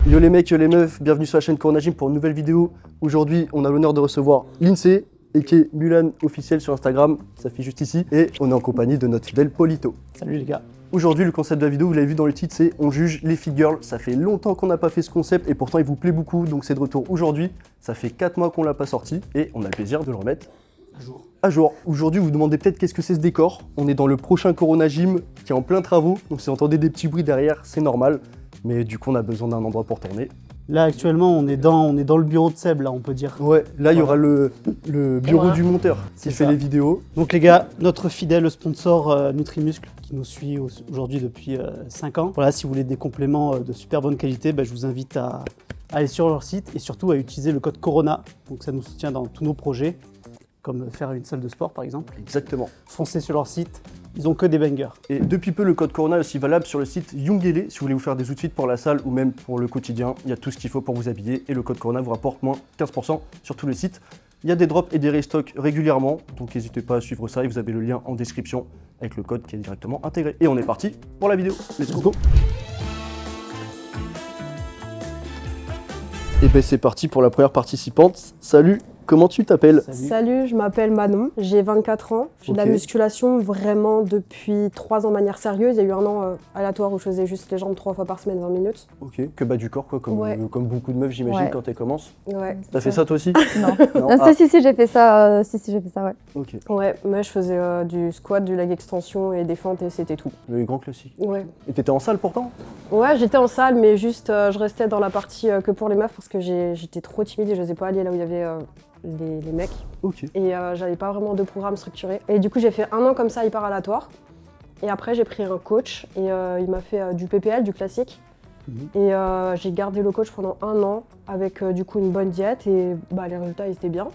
Yo les mecs, yo les meufs, bienvenue sur la chaîne Corona Gym pour une nouvelle vidéo. Aujourd'hui, on a l'honneur de recevoir Lindsay, et qui est Mulan officiel sur Instagram, ça s'affiche juste ici, et on est en compagnie de notre fidèle Polito. Salut les gars. Aujourd'hui, le concept de la vidéo, vous l'avez vu dans le titre, c'est on juge les fit girls. Ça fait longtemps qu'on n'a pas fait ce concept et pourtant il vous plaît beaucoup, donc c'est de retour aujourd'hui. Ça fait 4 mois qu'on l'a pas sorti et on a le plaisir de le remettre à jour. Aujourd'hui, vous vous demandez peut-être qu'est-ce que c'est ce décor. On est dans le prochain Corona Gym qui est en plein travaux, donc si vous entendez des petits bruits derrière, c'est normal. Mais du coup, on a besoin d'un endroit pour tourner. Là actuellement, on est dans le bureau de Seb, là on peut dire. Ouais, là il y aura le bureau du monteur qui fait ça. les vidéos. Donc les gars, notre fidèle sponsor Nutrimuscle qui nous suit aujourd'hui depuis 5 ans. Voilà, si vous voulez des compléments de super bonne qualité, je vous invite à aller sur leur site et surtout à utiliser le code Corona. Donc ça nous soutient dans tous nos projets, comme faire une salle de sport par exemple. Exactement. Foncez sur leur site, ils ont que des bangers. Et depuis peu, le code Corona est aussi valable sur le site Youngele. Si vous voulez vous faire des outfits pour la salle ou même pour le quotidien, il y a tout ce qu'il faut pour vous habiller et le code Corona vous rapporte moins 15% sur tout le site. Il y a des drops et des restocks régulièrement, donc n'hésitez pas à suivre ça et vous avez le lien en description avec le code qui est directement intégré. Et on est parti pour la vidéo. Let's go. Et ben c'est parti pour la première participante. Salut, comment tu t'appelles? Salut, je m'appelle Manon, j'ai 24 ans. Je fais de la musculation vraiment depuis 3 ans de manière sérieuse. Il y a eu un an aléatoire où je faisais juste les jambes 3 fois par semaine, 20 minutes. Ok, que bas du corps quoi, comme beaucoup de meufs j'imagine quand elles commencent. Ouais. T'as fait ça toi aussi? Non. Non, si, j'ai fait ça. J'ai fait ça, ouais. Ok. Ouais, moi je faisais du squat, du leg extension et des fentes et c'était tout. Le grand classique. Ouais. Et t'étais en salle pourtant? Ouais, j'étais en salle, mais juste je restais dans la partie que pour les meufs parce que j'étais trop timide et je n'osais pas aller là où il y avait les mecs. Ok. Et j'avais pas vraiment de programme structuré. Et du coup, j'ai fait un an comme ça, hyper aléatoire. Et après, j'ai pris un coach et il m'a fait du PPL, du classique. Et j'ai gardé le coach pendant un an avec du coup une bonne diète et les résultats ils étaient bien.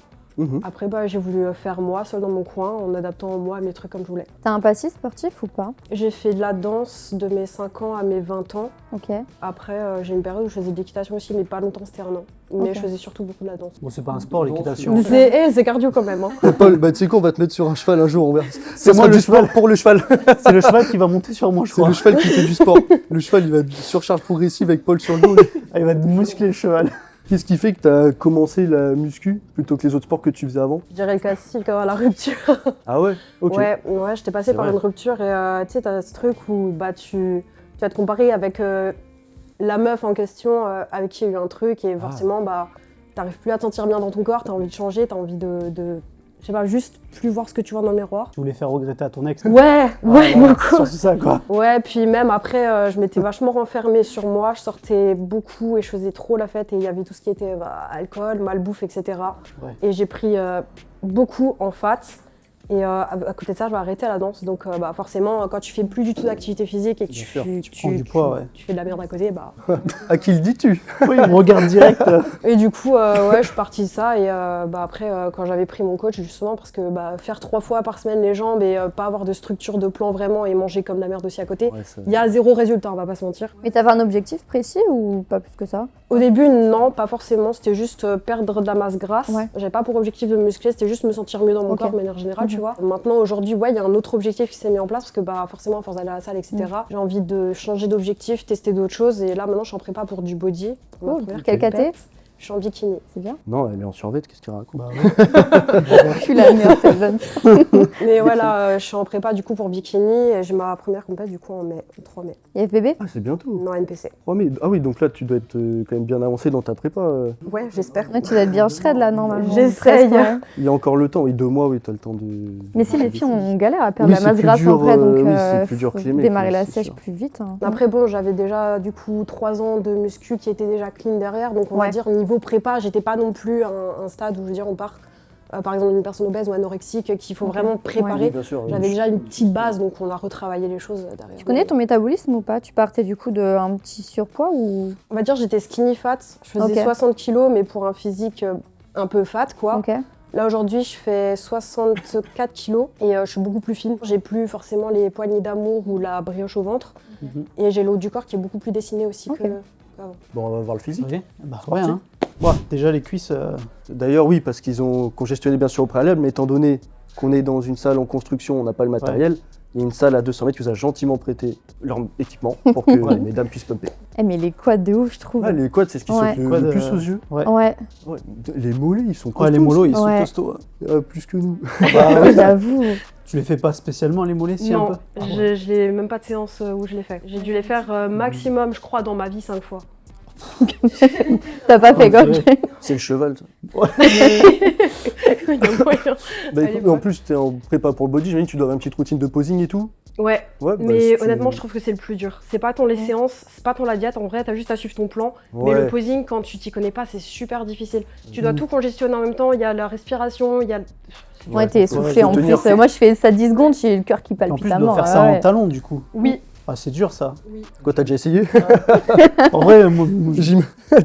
Après j'ai voulu faire moi seule dans mon coin en adaptant moi mes trucs comme je voulais. T'as un passif sportif ou pas? J'ai fait de la danse de mes 5 ans à mes 20 ans. Ok. Après j'ai une période où je faisais de l'équitation aussi mais pas longtemps, c'était un an. Mais je faisais surtout beaucoup de la danse. Bon, c'est pas un sport l'équitation. C'est cardio quand même. Hein. Paul, tu sais quoi, on va te mettre sur un cheval un jour, on verra. C'est moi le cheval pour le cheval. C'est le cheval qui va monter sur moi, je C'est crois. le cheval qui fait du sport. Le cheval il va surcharge progressive avec Paul sur le dos. Ah, il va muscler le cheval. Qu'est-ce qui fait que t'as commencé la muscu plutôt que les autres sports que tu faisais avant? Je dirais le classique, la rupture. Ah ouais? Ok. Ouais, j'étais passée par une rupture et tu sais, t'as ce truc où tu vas te comparer avec la meuf en question avec qui il y a eu un truc et forcément t'arrives plus à te sentir bien dans ton corps, t'as envie de changer, t'as envie de je sais pas, juste plus voir ce que tu vois dans le miroir. Tu voulais faire regretter à ton ex? Ouais, beaucoup. Surtout ça quoi. Ouais, puis même après, je m'étais vachement renfermée sur moi, je sortais beaucoup et je faisais trop la fête et il y avait tout ce qui était alcool, malbouffe, etc. Ouais. Et j'ai pris beaucoup en fat. Et à côté de ça, je vais arrêter la danse. Donc forcément, quand tu fais plus du tout d'activité physique et que tu prends du poids, tu fais de la merde à côté, À qui le dis-tu? Oui, il me regarde direct. Et du coup, je suis partie de ça. Et après, quand j'avais pris mon coach, justement, parce que faire 3 fois par semaine les jambes et pas avoir de structure de plan vraiment et manger comme de la merde aussi à côté, il y a 0 résultat, on va pas se mentir. Mais t'avais un objectif précis ou pas plus que ça? Au début, non, pas forcément. C'était juste perdre de la masse grasse. Ouais. J'avais pas pour objectif de me muscler, c'était juste me sentir mieux dans mon corps de manière générale, tu vois. Maintenant, aujourd'hui, il y a un autre objectif qui s'est mis en place parce que forcément, à force d'aller à la salle, etc., j'ai envie de changer d'objectif, tester d'autres choses. Et là, maintenant, je suis en prépa pour du body. Quel caté? Je suis en bikini. C'est bien. Non, elle est en survêt, qu'est-ce qu'elle raconte? Je suis la meilleure, cette jeune. Mais voilà, je suis en prépa du coup pour bikini et j'ai ma première compète du coup en mai, 3 mai. IFBB? Ah, c'est bientôt. Non, NPC. 3 mai. Ah oui, donc là, tu dois être quand même bien avancé dans ta prépa. Ouais, j'espère. Ouais, tu dois être bien shred là, normalement. J'essaye. Presque, ouais. Il y a encore le temps, oui, 2 mois, oui, t'as le temps de... Mais si les filles on galère à perdre Oui, la masse c'est grasse plus dur, après, donc oui, c'est plus dur que les mecs, démarrer ouais, la c'est sèche sûr. plus vite. Hein. Après bon, j'avais déjà du coup 3 ans de muscu qui était déjà clean derrière, donc on va dire niveau prépa, j'étais pas non plus à un stade où je veux dire on part par exemple une personne obèse ou anorexique qu'il faut vraiment préparer. Oui, bien sûr, J'avais déjà une petite base, donc on a retravaillé les choses derrière. Tu connais ton métabolisme ou pas? Tu partais du coup d'un petit surpoids ou? On va dire j'étais skinny fat, je faisais 60 kilos mais pour un physique un peu fat quoi. Ok. Là aujourd'hui je fais 64 kilos et je suis beaucoup plus fine. J'ai plus forcément les poignées d'amour ou la brioche au ventre et j'ai le haut du corps qui est beaucoup plus dessiné aussi qu'avant. Bon, on va voir le physique. Ok. Bah ouais, hein. Ouais, déjà les cuisses. D'ailleurs, oui, parce qu'ils ont congestionné bien sûr au préalable, mais étant donné qu'on est dans une salle en construction, on n'a pas le matériel, Il y a une salle à 200 mètres qui vous a gentiment prêté leur équipement pour que les mesdames puissent pumper. Eh, mais les quads de ouf, je trouve. Ouais, les quads, c'est ce qui Ouais. saute le Quads, plus aux yeux. Ouais. Ouais, Ouais. Les mollets, ils sont costauds. Ouais, les molos, ils sont Ouais. costauds. Plus que nous. Bah, ouais. j'avoue. Tu les fais pas spécialement les mollets, si un Non, peu Ah ouais. je n'ai même pas de séance où je l'ai fait. J'ai dû les faire maximum, je crois, dans ma vie 5 fois. T'as pas fait Ouais, quoi? c'est vrai. C'est le cheval. Ça. Il y a moyen. Bah, Allez, écoute, en ouais. plus, t'es en prépa pour le body, j'imagine que tu dois avoir une petite routine de posing et tout. Ouais, Ouais, bah, mais si tu- honnêtement, je trouve que c'est le plus dur. C'est pas tant les séances, c'est pas tant la diète, en vrai, t'as juste à suivre ton plan. Mais Ouais. le posing, quand tu t'y connais pas, c'est super difficile. Tu dois tout congestionner en même temps, il y a la respiration, il y a... Ouais, t'es essoufflé faut en tenir. plus. Moi, je fais ça 10 secondes, j'ai le cœur qui En palpite plus, à tu dois mort. faire ça ouais. en talon, du coup. Oui, Ah, c'est dur, ça. Quoi, t'as déjà essayé En vrai, moi,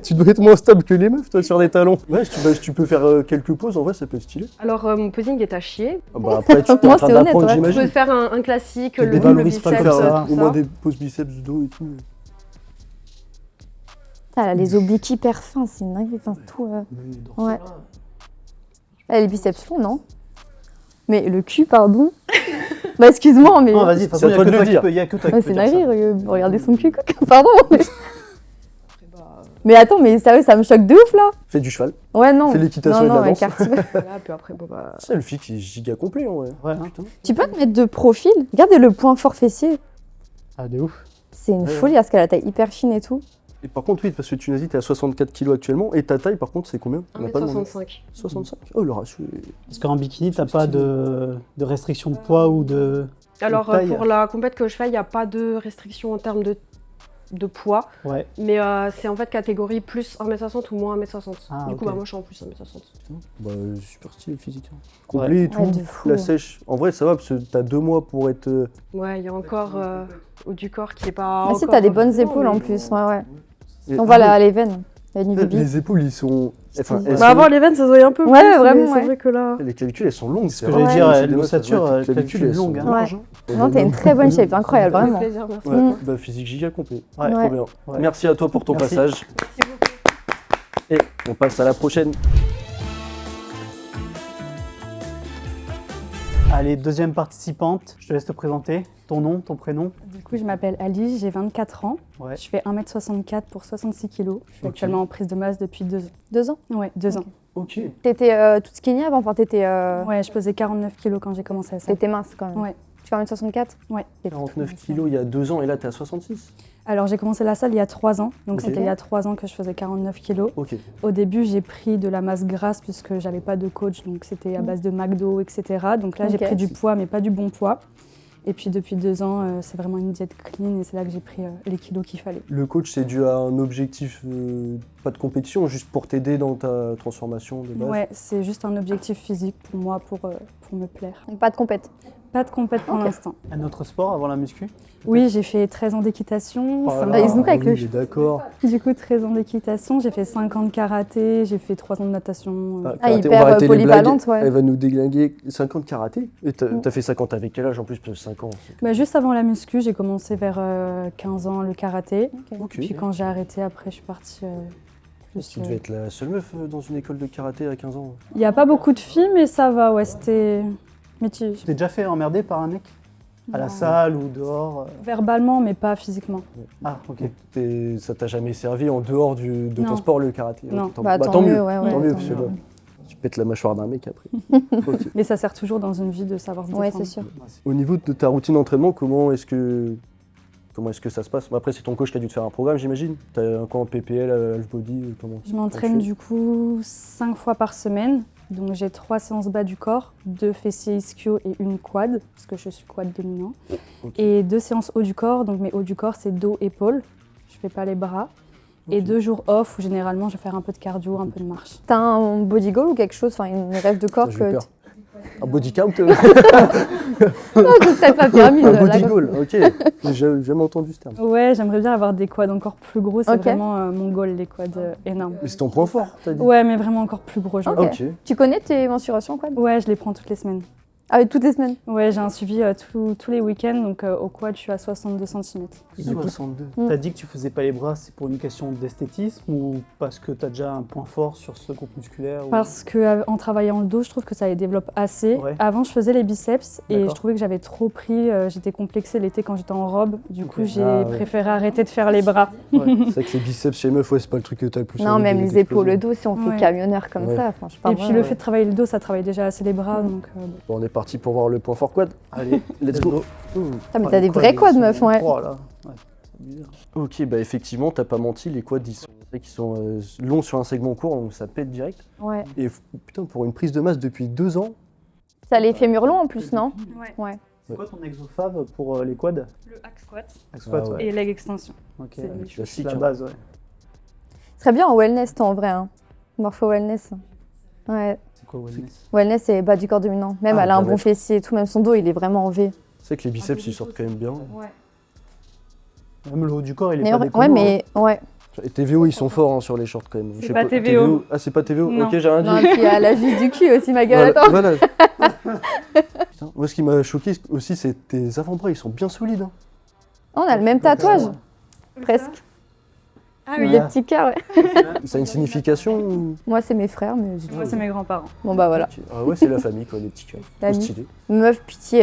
Tu dois être moins stable que les meufs, toi, sur des talons. Ouais, si tu peux faire quelques pauses, en vrai, ça peut être stylé. alors mon posing est à chier. Ah bah, après, tu es Moi, en train c'est honnête, d'apprendre, ouais. Tu peux j'imagine. faire un classique, Tu le dévalorises pas le biceps, faire, tout Au moins ça. des poses biceps dos et tout. Putain, elle a les obliques hyper fins, c'est une dinguerie. Enfin, tout. Ouais. Elle a les biceps longs, non? Mais le cul, pardon. Bah, excuse-moi, mais. Non, vas-y, de toute façon, C'est à toi de le dire. il y a que toi Ouais, qui c'est peux dire ça. dingue, regardez son cul, quoi. Pardon. Mais attends, mais sérieux, ça me choque de ouf là. Fais du cheval. Ouais, non. Fais l'équitation non, et de la non, danse. écarte. Voilà, puis après, bon, bah... C'est le fixe, c'est giga complet, en vrai. Ouais, hein. Putain. Tu peux te mettre de profil. Regardez le point fort fessier. Ah, de ouf. C'est une Ouais. folie parce qu'elle a la taille hyper fine et tout. Et par contre, oui, parce que tu nous as dit, t'es à 64 kg actuellement, et ta taille, par contre, c'est combien On n'a pas demandé. 1m65. 65. Oh, le ratio est... Parce qu'en bikini, t'as pas de restriction de poids ou de. Alors taille. pour la compète que je fais, il n'y a pas de restriction en termes de poids, Ouais. mais c'est en fait catégorie plus 1m60 ou moins 1m60. Ah, du coup, ok. bah, moi je suis en plus 1m60. Bah, super stylé physique. Hein. Complet et tout, Ouais, de fou. la sèche. En vrai, ça va, parce que t'as 2 mois pour être... Ouais, il y a encore haut du corps qui est pas. Ah si, encore t'as des bonnes vraiment, épaules en mais- plus. Ouais, ouais. Et- On voit les veines. La ligne bibi. Les épaules, ils sont... Enfin, elles Bah, sont- avant les veines, ça se voyait un peu Ouais, plus, vraiment, mais c'est ouais. vrai que là. Les clavicules, elles sont longues. Ce que j'allais Ouais. dire, Chez les meufs, l'ossature, ouais, tes clavicule clavicules, elles longue. sont hein. larges, hein. Non, t'as une très bonne shape, incroyable, Avec vraiment. plaisir, merci. Ouais, Mm. bah, physique giga complet. Ouais. Ouais. Trop bien. Ouais. Merci à toi pour ton Merci. passage. Merci beaucoup. Et on passe à la prochaine. Allez, deuxième participante, je te laisse te présenter. Ton nom, ton prénom. Du coup, je m'appelle Alice, j'ai 24 ans. Ouais. Je fais 1m64 pour 66 kg. Je suis Ok. actuellement en prise de masse depuis 2 ans. 2 ans. Ouais, 2 ans. Ok. T'étais toute skinny avant, enfin t'étais Ouais, je pesais 49 kg quand j'ai commencé à ça. t'étais mince quand même. Ouais. Tu fais 1m64? Ouais. 49 kilos il y a 2 ans et là t'es à 66. Alors, j'ai commencé la salle il y a 3 ans. Donc, Ok. c'était il y a 3 ans que je faisais 49 kg. Ok. Au début, j'ai pris de la masse grasse puisque j'avais pas de coach. Donc, c'était à base de McDo, etc. Donc là, j'ai Ok. pris du poids, mais pas du bon poids. Et puis, depuis 2 ans, c'est vraiment une diète clean et c'est là que j'ai pris les kilos qu'il fallait. Le coach, c'est dû à un objectif, pas de compétition, juste pour t'aider dans ta transformation de base. Ouais, c'est juste un objectif physique pour moi, pour me plaire. Donc pas de compète. Pas de compète pour Ok. l'instant. Un autre sport avant la muscu. Oui, j'ai fait 13 ans d'équitation. Oh là cinq- là. Ils se avec oui, le d'accord. Du coup, 13 ans d'équitation. J'ai fait 5 ans de karaté. J'ai fait 3 ans de natation. Ah, karaté, hyper, on va arrêter les polyvalente, blagues. ouais. Elle va nous déglinguer 50 karaté. Et t'as Mm. t'as fait 50 avec quel âge en plus? Parce que 5 ans. Bah, juste avant la muscu, j'ai commencé vers 15 ans le karaté. Ok. Puis quand j'ai arrêté, après, je suis partie. Tu devais être la seule meuf dans une école de karaté à 15 ans. Il n'y a pas beaucoup de filles, mais ça va. Ouais, c'était mitigé. Tu t'es déjà fait emmerder par un mec à la Non. salle ou dehors Verbalement, mais pas physiquement. Ah, ok. Ça t'a jamais servi en dehors de ton Non. sport, le karaté? Non. Ok, Bah, tant mieux, ouais, ouais, tant mieux, tant parce que mieux. là, tu pètes la mâchoire d'un mec après. Ok. Mais ça sert toujours dans une vie de savoir se Ouais, défendre. c'est sûr. Au niveau de ta routine d'entraînement, comment est-ce que ça se passe? Après, c'est ton coach qui a dû te faire un programme, j'imagine. T'as un camp PPL, half body, comment? Je m'entraîne du coup 5 fois par semaine. Donc j'ai 3 séances bas du corps, 2 fessiers ischio et une quad, parce que je suis quad dominant. Ok. Et 2 séances haut du corps, donc mes hauts du corps c'est dos, épaules. Je fais pas les bras. Et Ok. 2 jours off où généralement je vais faire un peu de cardio, un peu de marche. T'as un body goal ou quelque chose, enfin une rêve de corps J'ai que peur. Un body count? Non, je serais pas permis. Un là, body là. goal, ok. J'ai jamais entendu ce terme. Ouais, j'aimerais bien avoir des quads encore plus gros, c'est Ok. vraiment mon goal, les quads énormes. Mais c'est ton point fort, t'as dit? Ouais, mais vraiment encore plus gros. genre. Ok. Ok. Tu connais tes mensurations quoi? Ouais, je les prends toutes les semaines. Ah, toutes les semaines. Ouais, j'ai un suivi tous les week-ends, donc au quad, je suis à 62 cm. 62. T'as dit que tu faisais pas les bras, c'est pour une question d'esthétisme ou parce que t'as déjà un point fort sur ce groupe musculaire ou... Parce qu'en travaillant le dos, je trouve que ça les développe assez. Ouais. Avant, je faisais les biceps et D'accord. je trouvais que j'avais trop pris. J'étais complexée l'été quand j'étais en robe. Du coup, j'ai Ah, ouais. préféré arrêter de faire les bras. C'est vrai que les biceps chez les meufs, ouais, c'est pas le truc que t'as le plus Non, envie même de- les d'exploser. épaules, le dos, si on fait Ouais. camionneur comme Ouais. ça, franchement. Et puis le fait de travailler le dos, ça travaille déjà assez les bras. Donc, bon. Bon, on est parti pour voir le point fort quad. Allez, Let's go. Ah, mais t'as des vrais quads, meuf, ouais. Oh là. Ouais, c'est bizarre. Ok, bah effectivement, t'as pas menti, les quads ils sont longs sur un segment court, donc ça pète direct. Ouais. Et putain, pour une prise de masse depuis 2 ans, T'as les fémurs longs en plus, non? Ouais. Ouais. C'est quoi ton exofav pour les quads? Le hack squat Hack squat, Ah ouais. ouais. et leg extension. Ok, C'est ouais. le classique. C'est la hein. base, ouais. Ce serait bien en wellness, toi, en vrai. Hein. Morpho wellness. Ouais. C'est quoi wellness? Wellness, c'est bas du corps dominant. Même Ah, elle a un bien bon mettre. fessier et tout, même son dos, il est vraiment en V. C'est que les biceps ils sortent quand même bien. Ouais. Même le haut du corps, il est Mais pas ouais, déconnant, mais ouais. Et TVO ils sont forts hein, sur les shorts quand même. C'est Je sais pas TVO. Ah, c'est pas TVO. Non. Ok, j'ai rien dit. Non, et puis elle a juste du cul aussi, ma gueule. Voilà, Attends. voilà. Putain, moi ce qui m'a choqué aussi, c'est tes avant-bras, ils sont bien solides. Hein. Oh, on a le même tatouage, presque. Ah Des oui. petits cœurs, ouais. Ça a une signification ou... Moi, c'est mes frères, mais Moi, c'est mes grands-parents. bon, bah voilà. Ok. Ah ouais, c'est la famille quoi, les petits cœurs. Trop L'ami. stylé. Meuf, pitié,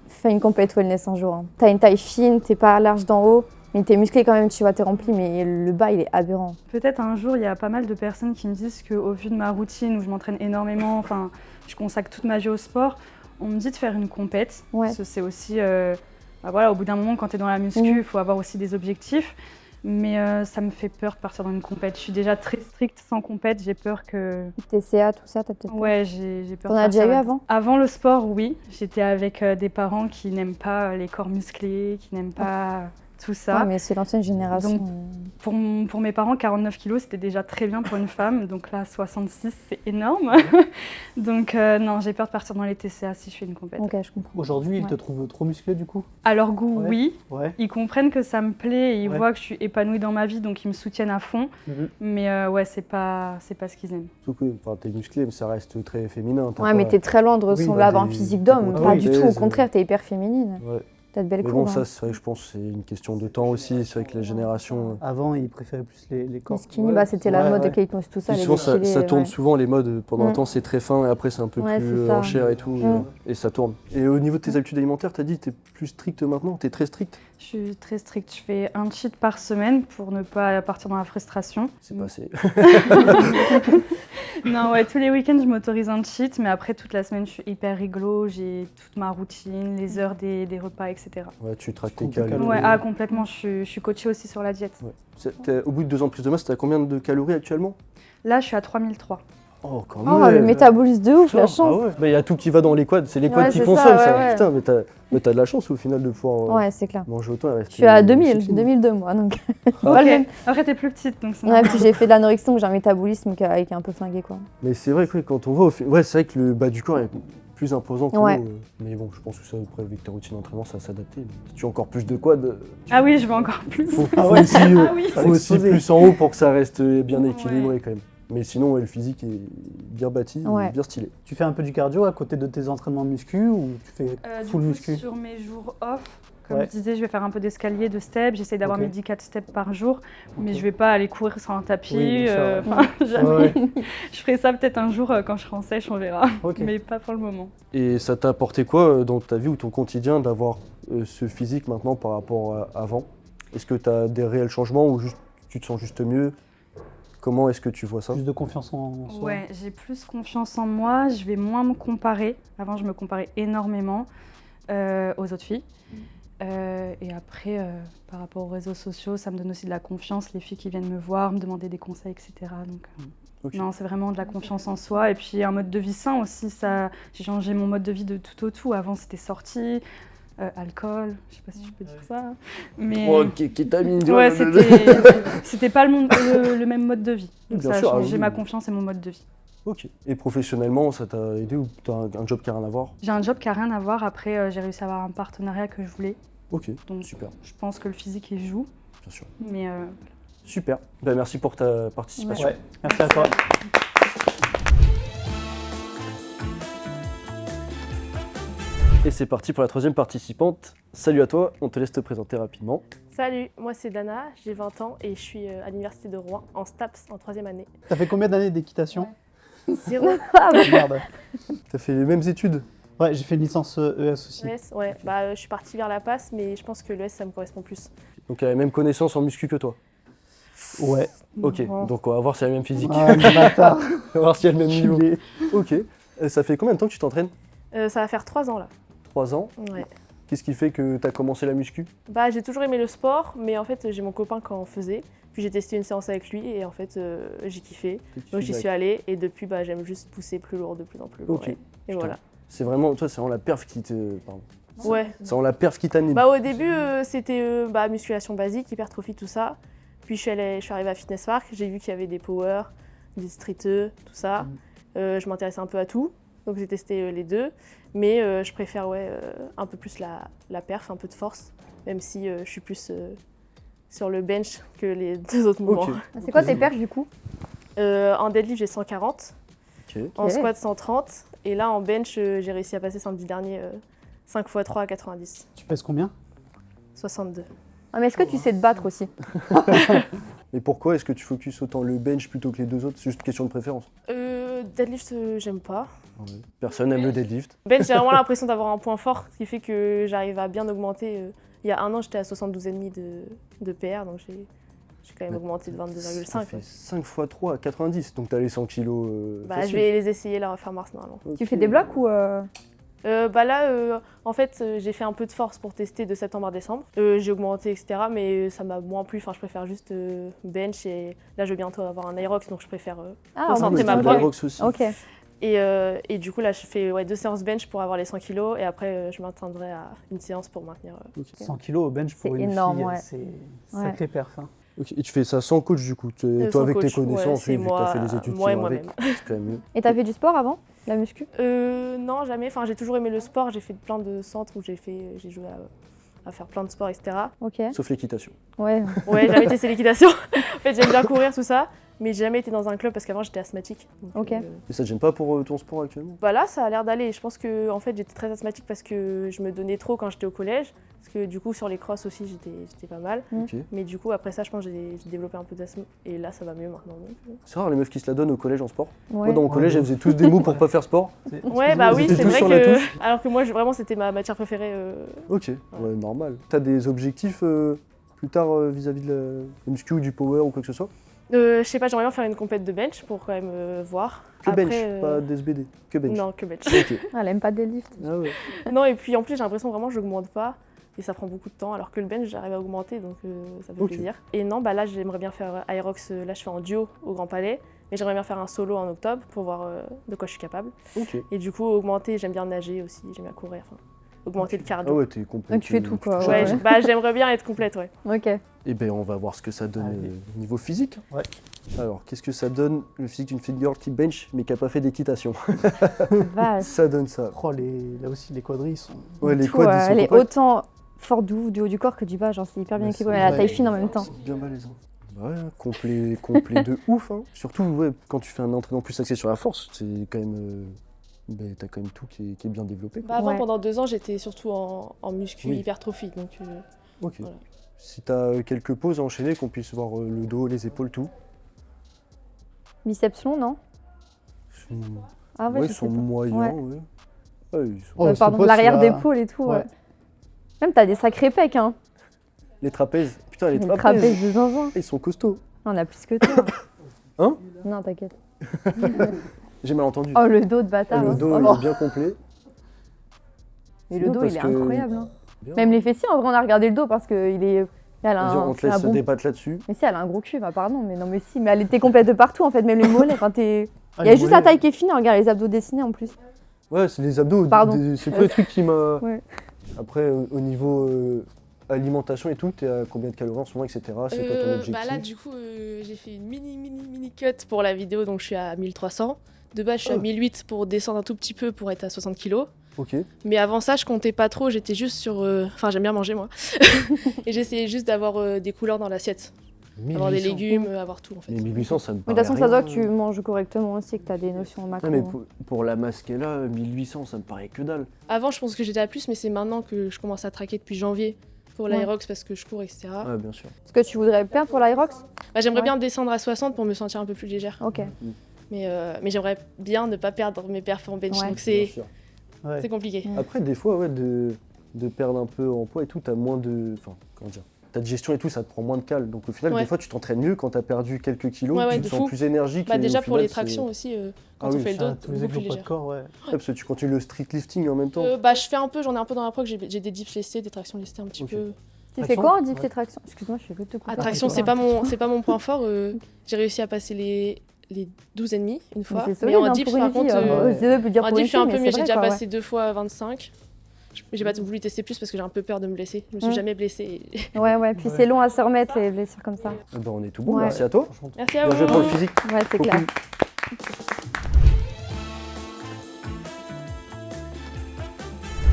fais une compète wellness un jour. Hein. T'as une taille fine, t'es pas large d'en haut, mais t'es musclé quand même, tu vois, t'es rempli, mais le bas, il est aberrant. Peut-être un jour, il y a pas mal de personnes qui me disent qu'au vu de ma routine où je m'entraîne énormément, enfin, je consacre toute ma vie au sport, on me dit de faire une compète. Ouais. Parce que c'est aussi, bah voilà, au bout d'un moment, quand tu es dans la muscu, il faut avoir aussi des objectifs. Mais ça me fait peur de partir dans une compète. Je suis déjà très stricte sans compète, j'ai peur que... TCA, tout ça, t'as peut-être peur. Ouais, j'ai peur T'en de as déjà partir eu là- avant? Avant le sport, oui. J'étais avec des parents qui n'aiment pas les corps musclés, qui n'aiment pas tout ça. Ouais, mais c'est l'ancienne génération. Donc, Pour mes parents, 49 kilos, c'était déjà très bien pour une femme. Donc là, 66, c'est énorme. Donc non, j'ai peur de partir dans les TCA si je fais une compète. Ok, je comprends. Aujourd'hui, ils Ouais. te trouvent trop musclé du coup? À leur goût, Ouais. oui. Ouais. Ils comprennent que ça me plaît et ils Ouais. voient que je suis épanouie dans ma vie, donc ils me soutiennent à fond. Mhm. Mais ouais, c'est pas ce qu'ils aiment. Surtout que enfin, t'es musclé, mais ça reste très féminin. t'as Ouais, mais pas- t'es très loin de ressembler bah, à avoir un des- physique d'homme. des Pas grosses du tout, au baises, contraire, t'es hyper féminine. Ouais. T'as de belles Mais bon, courbes. ça, hein. c'est vrai que je pense que c'est une question de temps aussi. C'est vrai que la génération. Avant, ils préféraient plus les corps. Les skinny, bah, c'était la Ouais, mode de ouais. Kate Moss, tout ça. Puis les souvent, ça défilés, tourne ouais. souvent les modes. Pendant un Mm. temps, c'est très fin et après, c'est un peu Ouais, plus c'est ça. en chair et tout. Mm. Et ça tourne. Et au niveau de tes habitudes alimentaires, t'as dit t'es plus stricte maintenant? T'es très stricte? Je suis très stricte. Je fais un cheat par semaine pour ne pas partir dans la frustration. C'est passé. Non, ouais, tous les week-ends, je m'autorise un cheat, mais après, toute la semaine, je suis hyper rigolo. J'ai toute ma routine, les heures des repas, etc. Ouais, tu traques tes Complètement. calories. Ouais, ah, complètement. Je suis coachée aussi sur la diète. Ouais. Au bout de 2 ans de prise de masse, t'as combien de calories actuellement? Là, je suis à 3003. Oh, quand Oh, même. le métabolisme de ouf, la chance. Ah ouais. Bah, y a tout qui va dans les quads. C'est les quads Ouais, qui c'est consomment ça, ça. ouais, ouais. Putain, mais t'as de la chance au final de pouvoir Ouais, c'est clair. manger autant et rester. Je suis à sexy. 2002 moi, donc. Ah. Pas le même. Après, t'es plus petite, donc c'est Ouais, normal. puis j'ai fait de l'anorexie, donc j'ai un métabolisme qui est un peu flingué, quoi. Mais c'est vrai que ouais, quand on voit, ouais, c'est vrai que le bas du corps est plus imposant que Ouais. le haut, mais bon, je pense que ça, après, avec ta routine d'entraînement, ça va s'adapter. Si tu as encore plus de quads, Ah oui, je veux encore plus. faut Ah ouais. aussi, Ah oui. faut aussi exploser. plus en haut pour que ça reste bien équilibré Ouais. quand même. Mais sinon, ouais, le physique est bien bâti, Ouais. bien stylé. Tu fais un peu du cardio à côté de tes entraînements muscu ou tu fais Du full coup, muscu? sur mes jours off, comme Ouais. je disais, je vais faire un peu d'escalier, de steps. J'essaie d'avoir Ok. mes 10-4 steps par jour, mais je vais pas aller courir sur un tapis. Oui, bien sûr, enfin, jamais. Ouais, ouais. Je ferai ça peut-être un jour quand je serai en sèche, on verra. Ok. Mais pas pour le moment. Et ça t'a apporté quoi dans ta vie ou ton quotidien d'avoir ce physique maintenant par rapport à avant? Est-ce que tu as des réels changements ou juste, tu te sens juste mieux? Comment est-ce que tu vois ça? Plus de confiance en soi. Ouais, j'ai plus confiance en moi. Je vais moins me comparer. Avant, je me comparais énormément aux autres filles. Et après, par rapport aux réseaux sociaux, ça me donne aussi de la confiance. Les filles qui viennent me voir, me demander des conseils, etc. Donc, Ok. non, c'est vraiment de la confiance en soi. Et puis un mode de vie sain aussi. Ça, j'ai changé mon mode de vie de tout au tout. Avant, c'était sortie, alcool. Je sais pas si je peux dire ça. Mais Oh, kétamine, ouais, c'était pas le même mode de vie. Donc Bien ça a sûr, ah changé oui. ma confiance et mon mode de vie. Ok. Et professionnellement, ça t'a aidé ou t'as un job qui a rien à voir? J'ai un job qui n'a rien à voir. Après, j'ai réussi à avoir un partenariat que je voulais. Ok, Donc, super, je pense que le physique y joue. bien sûr. Mais Super. Ben, merci pour ta participation. Ouais, merci à toi. Et c'est parti pour la troisième participante. Salut à toi, on te laisse te présenter rapidement. Salut, moi c'est Dana, j'ai 20 ans et je suis à l'université de Rouen en STAPS en 3e année. T'as fait combien d'années d'équitation? 0 Merde. T'as fait les mêmes études? Ouais, j'ai fait une licence ES aussi. ES, ouais, bah je suis partie vers la passe mais je pense que l'ES ça me correspond plus. Donc elle a les mêmes connaissances en muscu que toi. Ouais. Ok, Bon. donc on va voir si elle a le même physique. Ah, le bâtard. On va voir si elle a le même niveau. Culé. Ok. Ça fait combien de temps que tu t'entraînes? Ça va faire 3 ans là. 3 ans. Ouais. Qu'est-ce qui fait que t'as commencé la muscu? Bah j'ai toujours aimé le sport mais en fait j'ai mon copain qui en faisait. Puis j'ai testé une séance avec lui et en fait j'ai kiffé. Donc j'y suis allée et depuis bah, j'aime juste pousser plus lourd, de plus en plus lourd. Ok. Et voilà. C'est vraiment, toi, c'est vraiment la perf qui te. Pardon. Ouais. C'est vraiment la perf qui t'anime. Bah au début c'était bah, musculation basique, hypertrophie, tout ça. Puis je suis arrivée à Fitness Park, j'ai vu qu'il y avait des power, des streeteux, tout ça. Je m'intéressais un peu à tout, donc j'ai testé les deux. Mais je préfère un peu plus la perf, un peu de force, même si je suis plus sur le bench que les deux autres mouvements. Ok. C'est quoi tes perches du coup? En deadlift j'ai 140, Ok. en Ok. squat 130, et là en bench j'ai réussi à passer samedi dernier 5 x 3 à 90, Tu pèses combien? 62. Ah, mais est-ce que tu sais te battre aussi? Et pourquoi est-ce que tu focuses autant le bench plutôt que les deux autres? C'est juste une question de préférence. Deadlift j'aime pas. Personne n'aime le deadlift. Bench, j'ai vraiment l'impression d'avoir un point fort, ce qui fait que j'arrive à bien augmenter. Il y a un an, j'étais à 72,5 de PR, donc j'ai quand même augmenté de Ça 22,5. fait 5 x 3 à 90, donc t'as les 100 kilos. Bah, facile. je vais les essayer là, fin mars normalement. Ok. Tu fais des blocs ou Bah là, en fait, j'ai fait un peu de force pour tester de septembre à décembre. J'ai augmenté, etc., mais ça m'a moins plu. Enfin, je préfère juste bench et là, je vais bientôt avoir un Aerox, donc je préfère. Ah, Concentrer ok. ma Tu fais poids. de la boxe aussi. Ok. Et du coup, là, je fais 2 séances bench pour avoir les 100 kilos et après, je m'atteindrai à une séance pour maintenir. 100 kilos au bench pour C'est une énorme, fille, ouais. c'est Ouais. sacré perf. Hein. Ok. Et tu fais ça sans coach du coup. Toi Sans avec tes coach, ouais, connaissances, c'est oui, vu que t'as moi- fait les études moi qui et vont avec, moi-même. c'est quand même mieux. Et t'as fait du sport avant? La muscu? Non, jamais. Enfin, j'ai toujours aimé le sport. J'ai fait plein de centres où j'ai joué à faire plein de sports, etc. Ok. Sauf l'équitation. Ouais. Ouais, jamais testé l'équitation. En fait, j'aime bien courir, tout ça. Mais j'ai jamais été dans un club parce qu'avant, j'étais asthmatique. Donc, Ok. Et ça te gêne pas pour ton sport actuellement? bah là, ça a l'air d'aller. Je pense que en fait, j'étais très asthmatique parce que je me donnais trop quand j'étais au collège. Parce que du coup, sur les crosses aussi, j'étais pas mal. Ok. Mais du coup, après ça, je pense que j'ai développé un peu d'asthme. Et là, ça va mieux maintenant. Donc, C'est rare les meufs qui se la donnent au collège en sport. Ouais. Moi dans mon collège, elles faisaient tous des mots pour pas faire sport. Ouais, bah oui, étaient c'est tous vrai sur la que. touche. Alors que moi, vraiment, c'était ma matière préférée. Ok, ouais, normal. T'as des objectifs plus tard vis-à-vis de la muscu ou du power ou quoi que ce soit? Je sais pas, j'aimerais bien faire une compète de bench pour quand même voir. Que bench, Après, pas d'SBD, que bench. Non, que bench. Ok. Ah, elle aime pas deadlift. Ah ouais. Non, et puis en plus, j'ai l'impression vraiment que j'augmente pas et ça prend beaucoup de temps, alors que le bench, j'arrive à augmenter, donc ça fait Ok. plaisir. Et non, bah là, j'aimerais bien faire Aerox, là, je fais en duo au Grand Palais, mais j'aimerais bien faire un solo en octobre pour voir de quoi je suis capable. Ok. Et du coup, augmenter, j'aime bien nager aussi, j'aime bien courir, enfin, augmenter le Ah cardio. ouais, t'es complet. Donc tu fais tout, quoi, touches à Ouais, tout. bah j'aimerais bien être complète, ouais. Ok. Et ben on va voir ce que ça donne Allez. niveau physique. Ouais. Alors, qu'est-ce que ça donne le physique d'une fit girl qui bench mais qui a pas fait d'équitation? Vache. Ça donne ça. Oh, là aussi, les quadrilles sont. Ouais, les Tout, quads, ils sont elle est compacts. autant forte du haut du corps que du bas, genre c'est hyper bien Ouais, équilibré. c'est Elle a la vrai. taille fine en même temps. C'est bien malaisant. Ouais, complet de ouf. Hein. Surtout ouais, quand tu fais un entraînement plus axé sur la force, c'est quand même. T'as quand même tout qui est bien développé. Bah avant, Ouais. pendant 2 ans, j'étais surtout en muscu Oui. hypertrophie, donc Ok. Voilà. Si t'as quelques pauses à enchaîner, qu'on puisse voir le dos, les épaules, tout. Biceps long, non? Ah ouais, Ouais, je ils sont sais pas. moyens, Ouais. ouais. Ouais, ils sont- Oh, Ouais, c'est pardon, pas l'arrière celui-là. d'épaule et tout, ouais. Ouais. Même t'as des sacrés pecs, hein. Les trapèzes. Putain, les Les trapèzes. trapèzes de zinzin. Ils sont costauds. On a plus que toi. Hein? Non, t'inquiète. J'ai mal entendu. Oh, le dos de bâtard. Le hein. dos, Oh. il est bien complet. Mais C'est le bien dos, parce il est que- incroyable. Hein. Bien. Même les fessiers, en vrai, on a regardé le dos parce qu'il est. Elle a Vas-y, un, on te un laisse bon- débattre là-dessus. Mais si, elle a un gros cul, bah pardon, mais non, mais si, mais elle était complète de partout en fait, même les mollets. Enfin, t'es. Ah, Il y a les juste la mollets. taille qui est fine, regarde les abdos dessinés en plus. Ouais, c'est les abdos. Pardon. C'est pas les trucs qui m'a. Ouais. Après, au niveau alimentation et tout, t'es à combien de calories en ce moment, etc. C'est quoi ton objectif? Bah là, du coup, j'ai fait une mini cut pour la vidéo, donc je suis à 1300. De base, je suis à Oh. 1008 pour descendre un tout petit peu pour être à 60 kg. Ok. Mais avant ça, je comptais pas trop, j'étais juste sur. Enfin, j'aime bien manger moi. Et j'essayais juste d'avoir des couleurs dans l'assiette. avoir des 1800. légumes, avoir tout en fait. Mais 1800, ça me Mais de paraît toute façon, ça rien. doit que tu manges correctement aussi, que tu as des notions en macro. Ouais, mais pour la masquée-là, 1800, ça me paraît que dalle. Avant, je pense que j'étais à plus, mais c'est maintenant que je commence à traquer depuis janvier pour Ouais. l'aérox parce que je cours, etc. Ouais, bien sûr. Est-ce que tu voudrais perdre pour l'Aerox? Bah, j'aimerais Ouais. bien descendre à 60 pour me sentir un peu plus légère. Ok. Mais j'aimerais bien ne pas perdre mes perfs en bench, Ouais. donc Bien c'est sûr. Ouais. compliqué. Après, des fois, ouais, de perdre un peu en poids et tout, t'as moins de. Enfin, comment dire? Ta digestion et tout, ça te prend moins de cale. Donc au final, Ouais. des fois, tu t'entraînes mieux quand t'as perdu quelques kilos, Ouais, ouais, tu te de sens fou. plus énergique. Bah, et déjà au pour final, les c'est- tractions aussi, quand Ah on oui, fait le Ça, dos, tous les beaucoup plus exos poids de légère. corps, ouais. Ouais, parce que tu continues le street lifting en même temps. Bah, je fais un peu, j'en ai un peu dans la prog, j'ai des dips lestés, des tractions lestées un petit Ok. peu. Tu fais Traction quoi en dips Ouais. et traction? Excuse-moi, je fais que te couper. Traction, c'est pas mon point fort. J'ai réussi à passer les 12,5 une fois. C'est Mais solide, en hein, dips, pour une par fille, contre, je devais dire en pour dips, une je suis un fille, peu mais mieux. c'est J'ai vrai, déjà quoi, passé 2 fois 25. J'ai pas voulu tester plus parce que j'ai un peu peur de me blesser. Je me suis Mm. jamais blessée. Ouais, puis Ouais. c'est long à se remettre les blessures comme ça. Eh ben, on est tout bon, Ouais. merci à toi. Franchement, Merci à Bien joué vous. pour le physique. Ouais, c'est Trop clair. cool.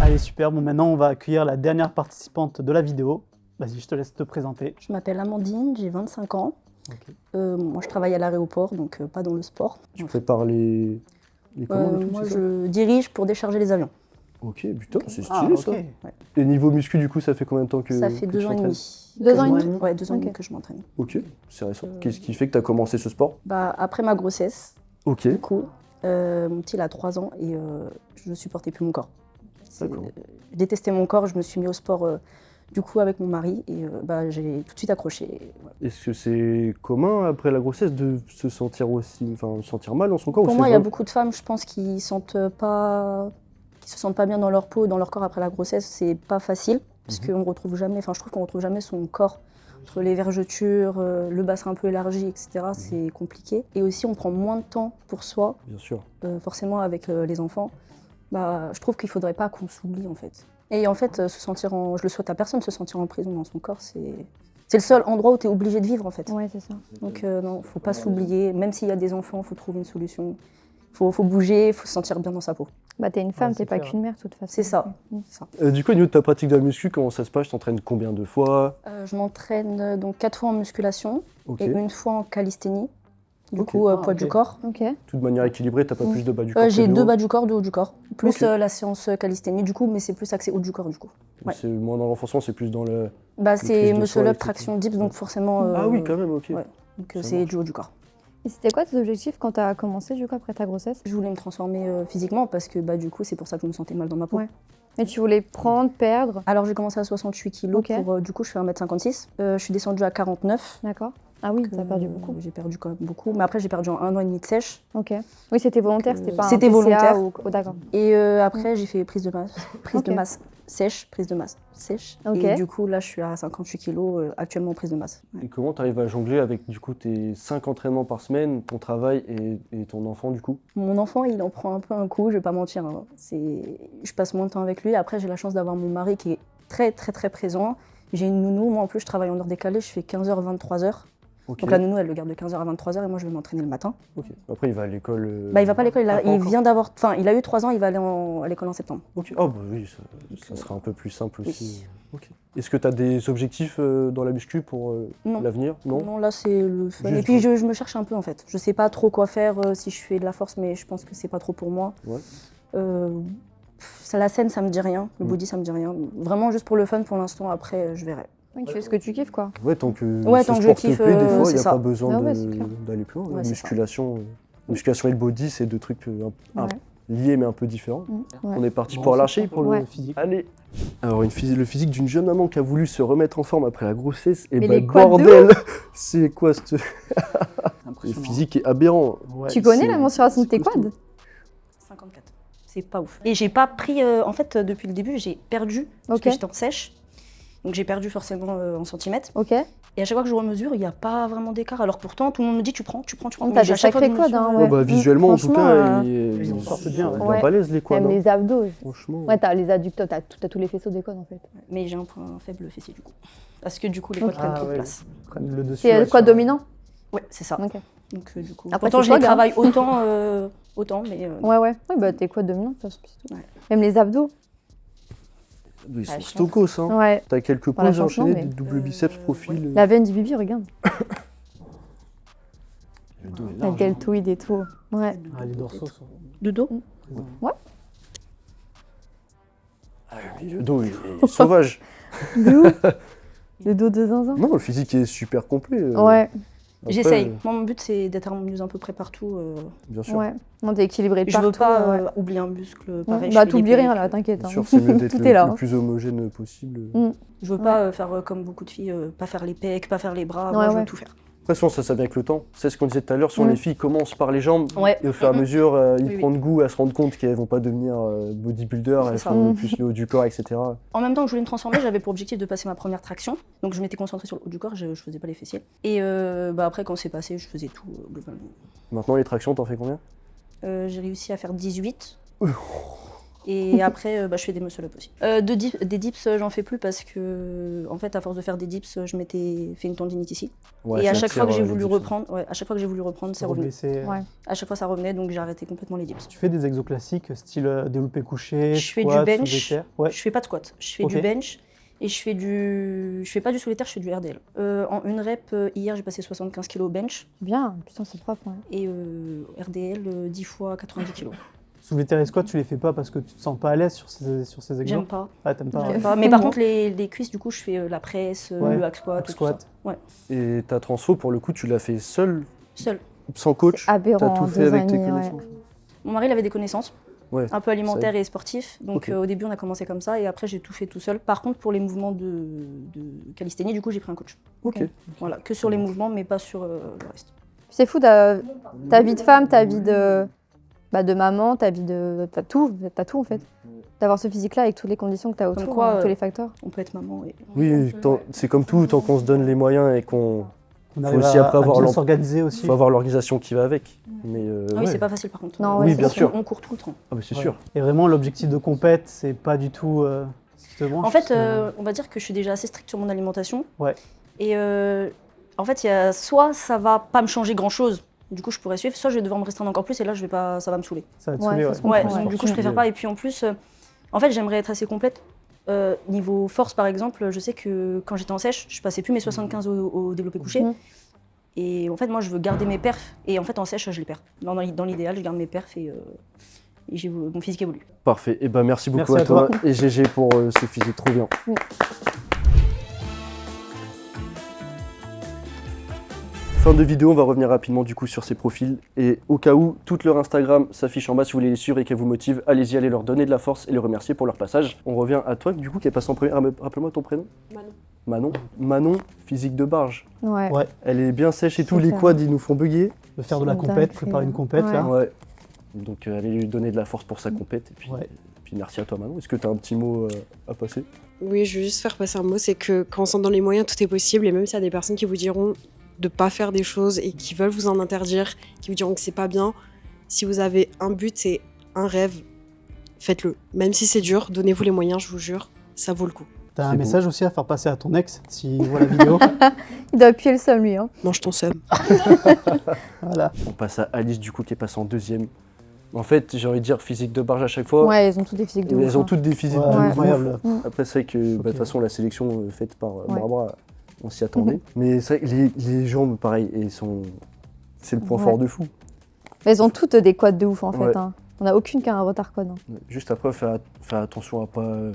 Allez, super. Bon, maintenant, on va accueillir la dernière participante de la vidéo. Vas-y, je te laisse te présenter. Je m'appelle Amandine, j'ai 25 ans. Ok. Moi, je travaille à l'aéroport, donc pas dans le sport. Tu prépares les commandes et tout, Moi, c'est ça je dirige pour décharger les avions. Ok, putain, c'est Ah, stylé ok. ça. Et niveau muscu, du coup, ça fait combien de temps que Ça fait que 2 tu ans et t'entraînes demi. 2 ans et Que je demi. m'entraîne. Ouais, 2 ans et demi Ok. que je m'entraîne. Ok, c'est récent. Qu'est-ce qui fait que tu as commencé ce sport? Bah, après ma grossesse, Ok, du coup, mon petit il a 3 ans et je ne supportais plus mon corps. D'accord. Je détestais mon corps, je me suis mis au sport du coup avec mon mari et bah, j'ai tout de suite accroché. Voilà. est-ce que c'est commun après la grossesse de se sentir aussi, enfin, se sentir mal dans son corps ou Pour c'est moi, il y a vrai- beaucoup de femmes, je pense, qui se sentent pas bien dans leur peau, dans leur corps après la grossesse. C'est pas facile parce qu'on retrouve jamais. Enfin, je trouve qu'on retrouve jamais son corps entre les vergetures, le bassin un peu élargi, etc. C'est compliqué. Et aussi, on prend moins de temps pour soi, Bien sûr. forcément avec les enfants. Bah, je trouve qu'il faudrait pas qu'on s'oublie en fait. Et en fait, je le souhaite à personne, se sentir en prison dans son corps, c'est le seul endroit où tu es obligé de vivre en fait. Ouais, c'est ça. Donc non, faut pas s'oublier. Même s'il y a des enfants, faut trouver une solution. Faut bouger, faut se sentir bien dans sa peau. Bah, t'es une femme, c'est t'es pas clair. qu'une mère, de toute façon. C'est ça. Mm. C'est ça. Du coup, au niveau de ta pratique de la muscu, comment ça se passe? Tu t'entraînes combien de fois? Je m'entraîne donc 4 fois en musculation Ok. et une fois en calisthénie. Du Ok. coup, Ah, poids ok. du corps. Ok. Tout de manière équilibrée, t'as pas plus de bas du corps que J'ai de 2 haut? bas du corps, 2 haut du corps. Plus Ok. la séance calisthénie du coup, mais c'est plus axé haut du corps du coup. Ouais. C'est moins dans l'enfoncement, c'est plus dans le. Bah, prise c'est de muscle soi, up, etc. traction dips, donc forcément. Ah oui, quand même, ok. ouais. Donc Ça c'est marche. du haut du corps. Et c'était quoi tes objectifs quand t'as commencé, du coup, après ta grossesse? Je voulais me transformer physiquement parce que bah, du coup, c'est pour ça que je me sentais mal dans ma peau. Ouais. Et tu voulais prendre, perdre? Alors j'ai commencé à 68 kilos, Ok. pour, du coup je fais 1m56. Je suis descendue à 49. D'accord. Ah oui, t'as perdu beaucoup. J'ai perdu quand même beaucoup, mais après j'ai perdu en 1 an et demi de sèche. Ok. Oui, c'était volontaire, c'était pas un C'était PCA volontaire. ou... Oh, d'accord. Et après j'ai fait prise de masse, Ok. sèche, prise de masse sèche. Ok. Et du coup là je suis à 58 kilos actuellement en prise de masse. Ouais. Et comment tu arrives à jongler avec du coup tes 5 entraînements par semaine, ton travail et ton enfant du coup? Mon enfant il en prend un peu un coup, je vais pas mentir. Hein. Je passe moins de temps avec lui. Après j'ai la chance d'avoir mon mari qui est très très très présent. J'ai une nounou, moi en plus je travaille en heure décalée, je fais 15h, 23h. Ok. Donc la nounou elle le garde de 15h à 23h et moi je vais m'entraîner le matin. Ok. Après il va à l'école. Bah, il va pas à l'école, pas il encore. vient d'avoir. Enfin, il a eu 3 ans, il va aller à l'école en septembre. Ok. Oh bah oui, ça sera un peu plus simple Oui. aussi. Ok. Est-ce que tu as des objectifs dans la muscu pour Non. l'avenir? Non. Non, là c'est le fun. Juste Et puis je me cherche un peu en fait. Je sais pas trop quoi faire si je fais de la force, mais je pense que c'est pas trop pour moi. Ouais. Ça, la scène, ça me dit rien. Le Mm. body, ça me dit rien. Vraiment juste pour le fun pour l'instant. Après, je verrai. Oui, tu fais ce que tu kiffes, quoi. Ouais, tant que Ouais, ce tant que je sport te kiffe, plaît, des fois, il c'est n'y a ça. pas besoin Ah ouais, c'est clair. d'aller plus loin. Ouais, c'est ça. Musculation et le body, c'est deux trucs Ouais. liés mais un peu différents. Ouais. On est parti Bon, pour c'est l'archer, ça pour le Ouais. physique. Allez. Alors, le physique d'une jeune maman qui a voulu se remettre en forme après la grossesse, et Mais bah les quads de bordel, c'est quoi ce le Impressionnant. physique est aberrant. Ouais. Tu connais c'est- la mensuration de tes c'est costaud. quads? 54. C'est pas ouf. Et j'ai pas pris. En fait, depuis le début, j'ai perdu. Parce Ok. que j'étais en sèche. Donc j'ai perdu forcément en centimètres. Ok. Et à chaque fois que je remesure, il n'y a pas vraiment d'écart. Alors pourtant, tout le monde me dit tu prends. T'as Mais des à chaque fois sacrés que je quads, hein, mesure, ouais. Oh, bah, visuellement, en tout Franchement, cas, ils en sortent bien, ouais. bien Ouais. balèze les quads. Même hein. les abdos. Franchement. Ouais, t'as les adducteurs, t'as tous les faisceaux des quads, en fait. Mais j'ai un point faible fessier du coup. Parce que du coup, les Ok. quads prennent Ah, trop de ouais. place. Prennent le dessus. C'est ouais, le quad sur- dominant? Ouais, c'est ça. Ok. Donc du coup. Après, Pourtant, c'est je les swag, hein. travaille autant, mais. Ouais, ouais. Ouais, bah tes quads dominants, de toute façon, c'est tout. Ouais. Même les abdos. Ils sont je pense. stokos, hein. Ouais. T'as quelques Pas la poses chance, non, enchaînées, mais- des doubles biceps, profil. La veine du bibi, regarde. Le dos est La large. hein. deltoïde et tout. Ouais. Ah, les dorsaux sont De dos. présents. Ah, mais le dos, il est sauvage. De ouf. Le dos de zinzin. Non, le physique est super complet. Ouais, Après, J'essaye. Moi, mon but, c'est d'être harmonieuse à peu près partout. Bien sûr. ouais. Non, t'es équilibré de Je veux partout. pas ouais. oublier un muscle pareil. Bah, je fais t'oublies des rien pecs. là, t'inquiète. Bien hein. sûr, c'est mieux d'être Tout le, est là. le hein. plus homogène possible. Mm. Je veux pas faire comme beaucoup de filles, pas faire les pecs, pas faire les bras. Moi, Ouais, je veux ouais. tout faire. De toute façon, ça vient avec le temps. C'est ce qu'on disait tout à l'heure, souvent Mm. les filles commencent par les jambes Ouais. et au fur et à mesure, ils Oui, oui. prennent goût à se rendre compte qu'elles vont pas devenir bodybuilder, C'est elles ça. font Mm. plus le haut du corps, etc. En même temps que je voulais me transformer, j'avais pour objectif de passer ma première traction. Donc je m'étais concentrée sur le haut du corps, je faisais pas les fessiers. Et après, quand c'est passé, je faisais tout globalement. Maintenant, les tractions, t'en fais combien? J'ai réussi à faire 18. Et après, je fais des muscle-up aussi. Des dips, j'en fais plus parce que, en fait, à force de faire des dips, je m'étais fait une tendinite ici. Ouais, et à ça chaque fois tire, que j'ai les voulu dips. reprendre, à chaque fois que j'ai voulu reprendre, c'est revenu. Rebaisser. Ouais. À chaque fois, ça revenait, donc j'ai arrêté complètement les dips. Tu fais des exos classiques, style développé couché, Je fais du squat, bench. soulevé terre. Ouais. Je fais pas de squat, je fais Ok. du bench et je fais pas du soulevé terre, je fais du RDL. En une rep, hier, j'ai passé 75 kg bench Bien, putain, c'est propre. Ouais. et RDL 10 fois 90 kg. Soulevé terre et squat, tu les fais pas parce que tu te sens pas à l'aise sur ces exos. J'aime pas. Ah, t'aimes pas. J'aime ouais. pas. Mais par contre, les cuisses, du coup, je fais la presse, Ouais, le hack squat, hack tout squat. ça. Ouais, Et ta transfo, pour le coup, tu l'as fait seule, seul. sans coach? C'est aberrant. T'as tout fait 2 ans avec et tes demi, ouais. connaissances? Mon mari, il avait des connaissances, Ouais. un peu alimentaires et sportifs. Donc Ok. au début, on a commencé comme ça et après, j'ai tout fait tout seul. Par contre, pour les mouvements de calisthénie, du coup, j'ai pris un coach. Ok. Voilà, que sur les mouvements, mais pas sur le reste. C'est fou, ta vie de femme, ta vie de maman, ta vie de. T'as tout en fait. D'avoir ce physique-là avec toutes les conditions que t'as autour, quoi, hein, tous les facteurs. On peut être maman et... Oui, c'est comme tout, tant qu'on se donne les moyens et qu'on On Faut arrive aussi après à avoir bien l'em- s'organiser aussi. faut avoir l'organisation qui va avec. Mais Ah oui, ouais. c'est pas facile par contre. Non, Oui, ouais, bien c'est sûr. On court tout le temps. Ah bah c'est Ouais. sûr. Et vraiment, l'objectif de compète, c'est pas du tout ce qui te branche. En fait, parce que- on va dire que je suis déjà assez stricte sur mon alimentation. Ouais. Et en fait, il y a soit ça va pas me changer grand chose, du coup je pourrais suivre, soit je vais devoir me restreindre encore plus et là je vais pas, ça va me saouler. ça va te Ouais, saouler, ça ouais. se comprend, Ouais, ouais. donc du coup je préfère pas. Et puis en plus, en fait j'aimerais être assez complète. Niveau force par exemple, je sais que quand j'étais en sèche, je passais plus mes 75 au développé couché. Mhm. Et en fait moi je veux garder mes perfs et en fait en sèche je les perds. Dans l'idéal je garde mes perfs et mon physique évolue. Parfait. Et ben merci beaucoup Merci à à toi et GG pour ce physique trop bien. Oui. Fin de vidéo, on va revenir rapidement du coup sur ces profils et au cas où tout leur Instagram s'affiche en bas si vous voulez les suivre et qu'elles vous motivent, allez-y, allez leur donner de la force et les remercier pour leur passage. On revient à toi du coup qui est passé en premier. Rappelle-moi ton prénom. Manon. Manon, physique de barge. Ouais. Ouais. Elle est bien sèche et tout, C'est les clair. quads ils nous font bugger. De faire de la C'est compète, dingue, préparer une ouais. compète, là. Ouais. Donc allez lui donner de la force pour sa compète et puis, Ouais. puis merci à toi Manon. Est-ce que tu as un petit mot à passer? Oui, je veux juste faire passer un mot, c'est que quand on s'en donne les moyens, tout est possible. Et même s'il y a des personnes qui vous diront de pas faire des choses et qui veulent vous en interdire, qui vous diront que c'est pas bien, si vous avez un but et un rêve, faites-le. Même si c'est dur, donnez-vous les moyens, je vous jure, ça vaut le coup. T'as C'est un beau. message aussi à faire passer à ton ex, s'il voit la vidéo. Il doit appuyer le somme lui. Hein. Mange ton seum. Voilà. On passe à Alice du coup qui est passée en deuxième. En fait, j'ai envie de dire physique de barge à chaque fois. Ouais, ils ont tous des physiques de ouf. Elles ont hein. toutes des physiques Ouais, de ouf. incroyable. Après, c'est vrai que bah, de toute Ok. façon, la sélection faite par Ouais. Barbara, on s'y attendait. Mais c'est vrai que les jambes, pareil, c'est le point Ouais. fort de fou. Elles ont toutes des quads de ouf en Ouais. fait. Hein. On a aucune qui a un retard quad. Hein. Juste après, faire attention à pas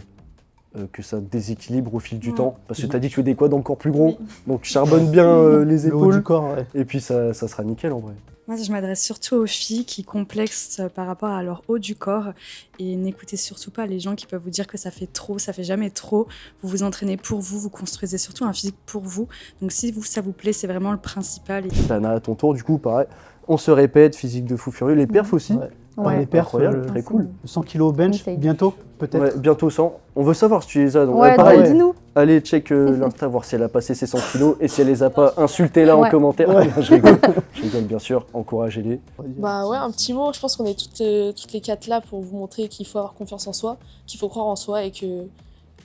que ça déséquilibre au fil du Ouais. temps. Parce que tu as dit que tu fais des quads encore plus gros. Donc charbonne bien les Le haut du épaules. corps, ouais. Et puis ça sera nickel en vrai. Moi, je m'adresse surtout aux filles qui complexent par rapport à leur haut du corps et n'écoutez surtout pas les gens qui peuvent vous dire que ça fait trop, ça fait jamais trop. Vous vous entraînez pour vous, vous construisez surtout un physique pour vous. Donc si ça vous plaît, c'est vraiment le principal. Tana, à ton tour, du coup, pareil. On se répète, physique de fou furieux. Les perfs aussi. Ouais. Ouais. Les perfs, Incroyable, très cool. 100 kg bench, Essaye. bientôt, peut-être. Ouais, bientôt 100. On veut savoir si tu les as. Donc, Ouais, pareil, dis-nous. allez check l'Insta, voir si elle a passé ses 100 kilos. Et si elle les a pas, insultez-la en Ouais. commentaire. Ouais. Je rigole. Je rigole, bien sûr. Encouragez-les. Bah ouais, un petit mot. Je pense qu'on est toutes les quatre là pour vous montrer qu'il faut avoir confiance en soi, qu'il faut croire en soi et que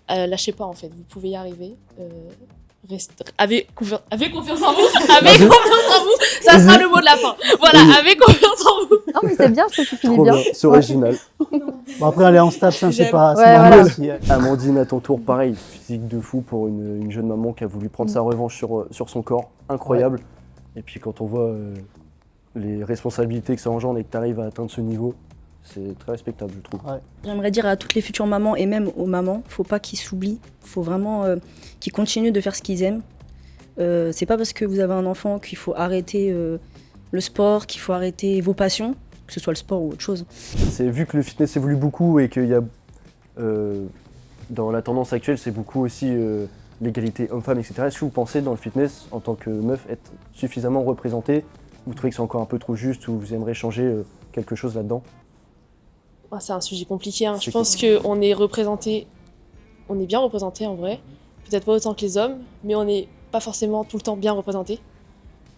lâchez pas en fait. Vous pouvez y arriver. Avez confiance en vous. Avez confiance en vous. Ça sera le mot de la fin. Voilà, avez confiance en vous. Non, mais c'est bien, je trouve que tu finis Trop bien. bien, c'est original. Bon, après, aller en stage, ça, c'est J'aime. pas c'est Ouais, normal. voilà. Amandine, à ton tour, pareil, physique de fou pour une jeune maman qui a voulu prendre sa revanche sur son corps. Incroyable. Et puis quand on voit les responsabilités que ça engendre et que tu arrives à atteindre ce niveau, c'est très respectable, je trouve. J'aimerais dire à toutes les futures mamans et même aux mamans, faut pas qu'ils s'oublient, faut vraiment qu'ils continuent de faire ce qu'ils aiment. C'est pas parce que vous avez un enfant qu'il faut arrêter le sport, qu'il faut arrêter vos passions, que ce soit le sport ou autre chose. Vu que le fitness évolue beaucoup et qu'il y a dans la tendance actuelle, c'est beaucoup aussi l'égalité homme-femme, etc. Est-ce que vous pensez dans le fitness, en tant que meuf, être suffisamment représentée? Vous trouvez que c'est encore un peu trop juste ou vous aimeriez changer quelque chose là-dedans? C'est un sujet compliqué. C'est Je pense qu'on est représenté, on est bien représenté en vrai. Peut-être pas autant que les hommes, mais on n'est pas forcément tout le temps bien représenté.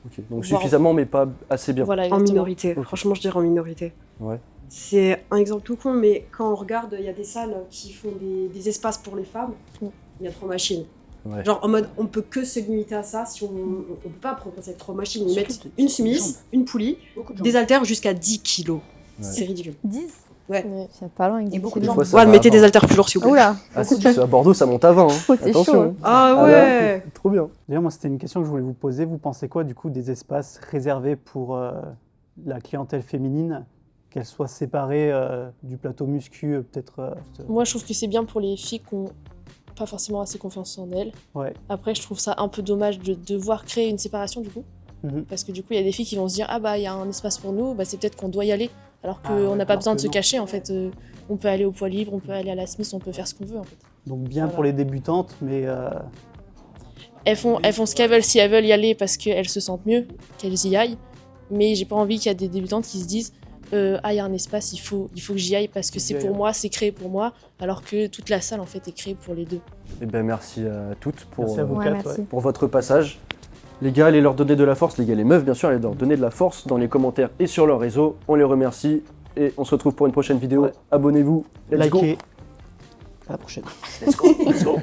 Ok. Donc Voir- suffisamment mais pas assez bien. Voilà, En exactement. minorité, Ok. franchement je dirais en minorité. Ouais. C'est un exemple tout con, mais quand on regarde, il y a des salles qui font des espaces pour les femmes, il y a 3 machines. Ouais. Genre en mode on peut que se limiter à ça si on peut pas proposer avec 3 machines. Ils Surtout mettent des- une des Smith, jambes. une poulie, Beaucoup de gens. des haltères jusqu'à 10 kilos. Ouais. C'est ridicule. 10 Ouais. C'est pas loin avec Et 10 beaucoup de Des kilos. fois, ça Ouais, va mettez à des 20. haltères plus lourds s'il vous plaît. Oula, Ah, si à Bordeaux, ça monte à 20. Hein. Oh, c'est Attention. chaud. Ah Ah ouais. là, trop bien. D'ailleurs, moi, c'était une question que je voulais vous poser. Vous pensez quoi, du coup, des espaces réservés pour la clientèle féminine, qu'elles soient séparées du plateau muscu, peut-être Moi, je trouve que c'est bien pour les filles qui n'ont pas forcément assez confiance en elles. Ouais. Après, je trouve ça un peu dommage de devoir créer une séparation du coup. Mhm. Parce que du coup, il y a des filles qui vont se dire ah bah il y a un espace pour nous, bah c'est peut-être qu'on doit y aller. Alors Ah qu'on ouais, n'a pas alors besoin de que se non. cacher en fait. On peut aller au poids libre, on peut aller à la Smith, on peut faire ce qu'on veut en fait. Donc bien Voilà. pour les débutantes, mais Elles font ce qu'elles veulent si elles veulent y aller parce qu'elles se sentent mieux, qu'elles y aillent. Mais j'ai pas envie qu'il y ait des débutantes qui se disent ah il y a un espace, il faut que j'y aille parce que Faut c'est que j'y pour aille. moi, c'est créé pour moi, alors que toute la salle en fait est créée pour les deux. Eh ben, merci à toutes pour, merci à vous Ouais, quatre. merci. pour votre passage. Les gars, allez leur donner de la force. Les gars, les meufs, bien sûr, allez leur donner de la force dans les commentaires et sur leur réseau. On les remercie et on se retrouve pour une prochaine vidéo. Ouais. Abonnez-vous. Let's go. Likez. À la prochaine. Let's go. Let's go.